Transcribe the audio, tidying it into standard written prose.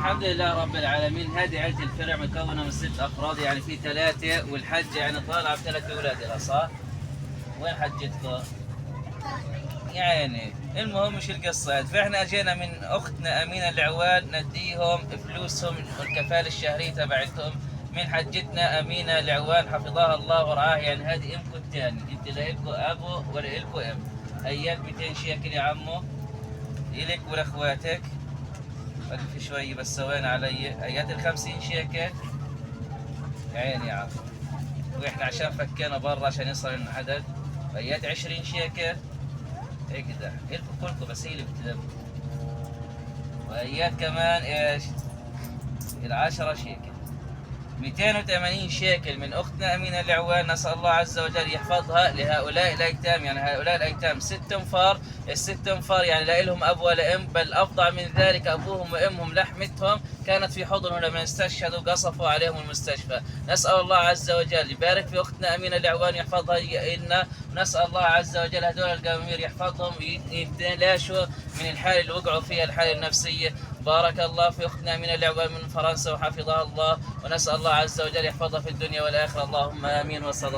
الحمد لله رب العالمين. هذه عيلة الفرع مكونة من 6 أفراد، يعني في 3 والحج يعني طالعة ب3 أولاد لها، صح؟ وين حجتكم؟ يعني المهم مش القصة يعني. فاحنا اجينا من اختنا امينة العوال نديهم فلوسهم والكفالة الشهرية تبعتهم من حجتنا امينة العوال حفظها الله ورعاها. يعني هذه امكم الثاني، انت لا لكم ابو ولا لكم ام. ايات 200 شيكل يا عمو الك ولاخواتك. وقف شوي بس ثواني علي. ايات ال50 شيكل عيني يا عمو. واحنا عشان فكينا برا عشان يصل لنا عدد. ايات 20 شيكل هيك ده الكم كلكم، بس هي اللي بتلم. وايات كمان ايش؟ ال10 شيكل. 280 شيكل من اختنا امينه العوان، نسال الله عز وجل يحفظها لهؤلاء الايتام. يعني هؤلاء الايتام 6 انفار، ال6 انفار يعني لا لهم اب ولا ام، بل افضل من ذلك ابوهم وامهم لحمتهم كانت في حضنهم لما استشهدوا قصفوا عليهم المستشفى. نسال الله عز وجل يبارك في اختنا امينه العوان يحفظها لنا، ونسال الله عز وجل هذول القوامير يحفظهم يتلاشوا من الحاله اللي وقعوا فيها، الحاله النفسيه. بارك الله في اختنا امينه العوان من فرنسا وحفظها الله، ونسال الله عز وجل يحفظها في الدنيا والاخره. اللهم امين وصلى الله.